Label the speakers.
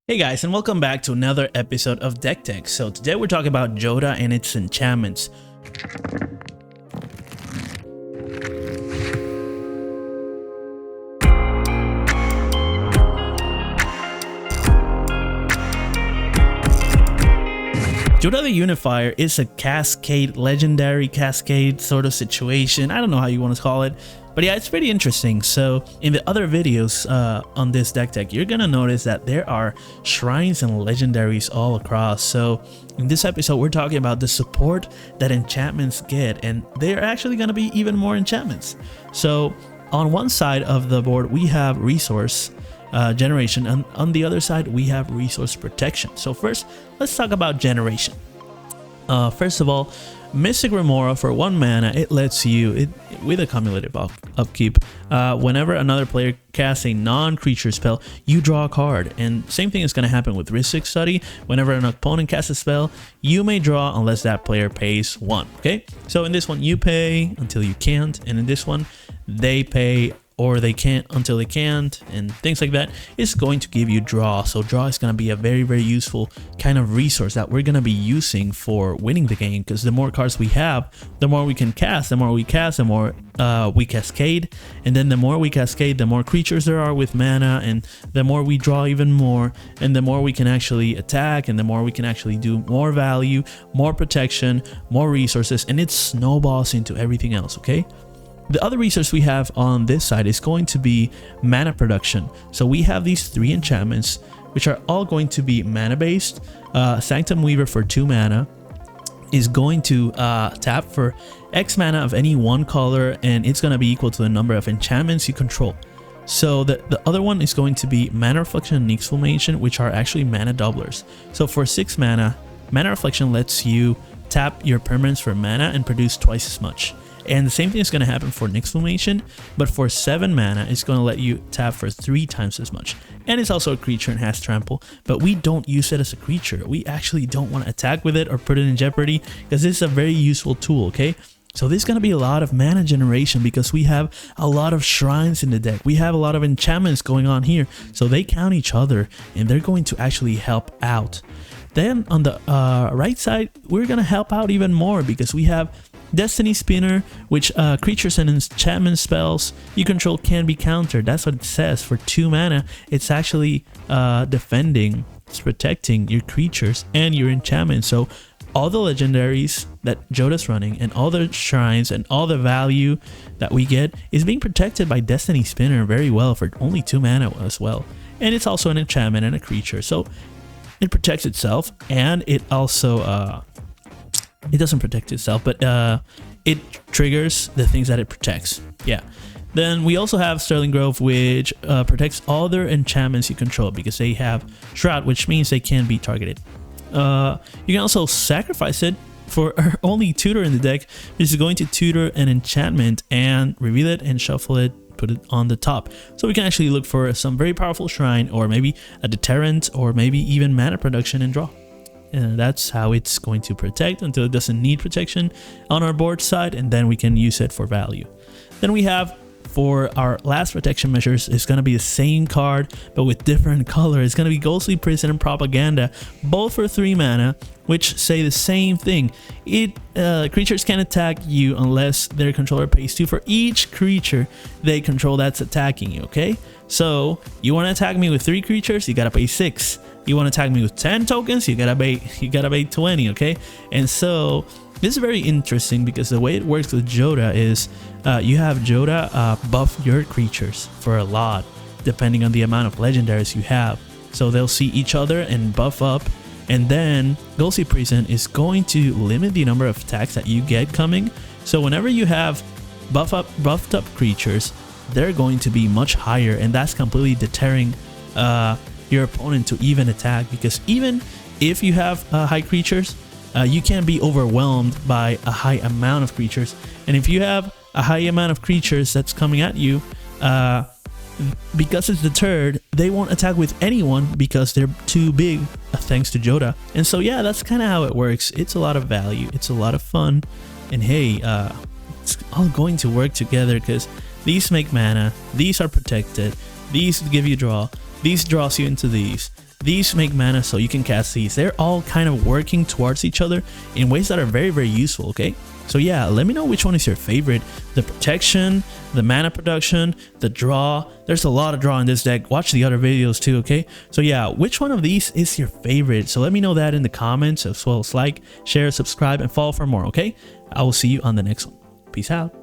Speaker 1: Hey guys, and welcome back to another episode of Deck Tech. So today we're talking about Jodah and its enchantments. Jodah the Unifier is a Cascade, legendary Cascade sort of situation. I don't know how you want to call it, but yeah, it's pretty interesting. So in the other videos on this deck tech, you're gonna notice that there are shrines and legendaries all across. So in this episode, we're talking about the support that enchantments get, and they're actually gonna be even more enchantments. So on one side of the board, we have resource generation, and on the other side we have resource protection. So first, let's talk about generation. First of all, Mystic Remora for 1 mana, it lets you, with a cumulative upkeep, whenever another player casts a non-creature spell, you draw a card. And same thing is going to happen with Ristic Study. Whenever an opponent casts a spell, you may draw unless that player pays 1. Okay, so in this one you pay until you can't, and in this one they pay or they can't until they can't, and things like that. It's going to give you draw. So draw is going to be a very useful kind of resource that we're going to be using for winning the game, because the more cards we have, the more we can cast. The more we cast, the more we cascade, and then the more we cascade, the more creatures there are with mana, and the more we draw even more, and the more we can actually attack, and the more we can actually do more value, more protection, more resources, and it snowballs into everything else. Okay, the other resource we have on this side is going to be mana production. So we have these 3 enchantments, which are all going to be mana based. Sanctum Weaver for 2 mana is going to tap for X mana of any one color, and it's going to be equal to the number of enchantments you control. So the other one is going to be Mana Reflection and Exclamation, which are actually mana doublers. So for 6 mana, Mana Reflection lets you tap your permanents for mana and produce twice as much. And the same thing is going to happen for Nixflammation, but for 7 mana, it's going to let you tap for 3 times as much. And it's also a creature and has trample, but we don't use it as a creature. We actually don't want to attack with it or put it in jeopardy, because this is a very useful tool, okay? So there's going to be a lot of mana generation because we have a lot of shrines in the deck. We have a lot of enchantments going on here, so they count each other and they're going to actually help out. Then on the right side, we're going to help out even more because we have Destiny Spinner, which creatures and enchantment spells you control can be countered. That's what it says. For 2 mana, it's actually defending, it's protecting your creatures and your enchantments. So all the legendaries that Jodah's running and all the shrines and all the value that we get is being protected by Destiny Spinner very well for only 2 mana as well. And it's also an enchantment and a creature, so it protects itself, and it also it doesn't protect itself, but it triggers the things that it protects. Yeah. Then we also have Sterling Grove, which protects all their enchantments you control because they have Shroud, which means they can be targeted. You can also sacrifice it for our only tutor in the deck, which is going to tutor an enchantment and reveal it and shuffle it, put it on the top. So we can actually look for some very powerful shrine, or maybe a deterrent, or maybe even mana production and draw. And that's how it's going to protect until it doesn't need protection on our board side, and then we can use it for value. Then we have, for our last protection measures, it's going to be the same card but with different color. It's going to be Ghostly Prison and Propaganda, both for 3 mana, which say the same thing. Creatures can attack you unless their controller pays 2 for each creature they control that's attacking you. Okay, so you want to attack me with 3 creatures, you gotta pay 6. You want to attack me with 10 tokens, you gotta pay 20. Okay, and so this is very interesting because the way it works with Jodah is you have Jodah buff your creatures for a lot depending on the amount of legendaries you have. So they'll see each other and buff up, and then Ghostly Prison is going to limit the number of attacks that you get coming. So whenever you have buffed up creatures, they're going to be much higher, and that's completely deterring your opponent to even attack, because even if you have high creatures, you can be overwhelmed by a high amount of creatures. And if you have a high amount of creatures that's coming at you, because it's deterred, they won't attack with anyone because they're too big, thanks to Jodah. And so yeah, that's kind of how it works. It's a lot of value, it's a lot of fun, and hey, it's all going to work together because these make mana, these are protected, these give you draw, these draws you into these, these make mana so you can cast these. They're all kind of working towards each other in ways that are very, very useful, okay? So yeah, let me know which one is your favorite. The protection, the mana production, the draw. There's a lot of draw in this deck. Watch the other videos too, okay? So yeah, which one of these is your favorite? So let me know that in the comments, as well as like, share, subscribe, and follow for more, okay? I will see you on the next one. Peace out.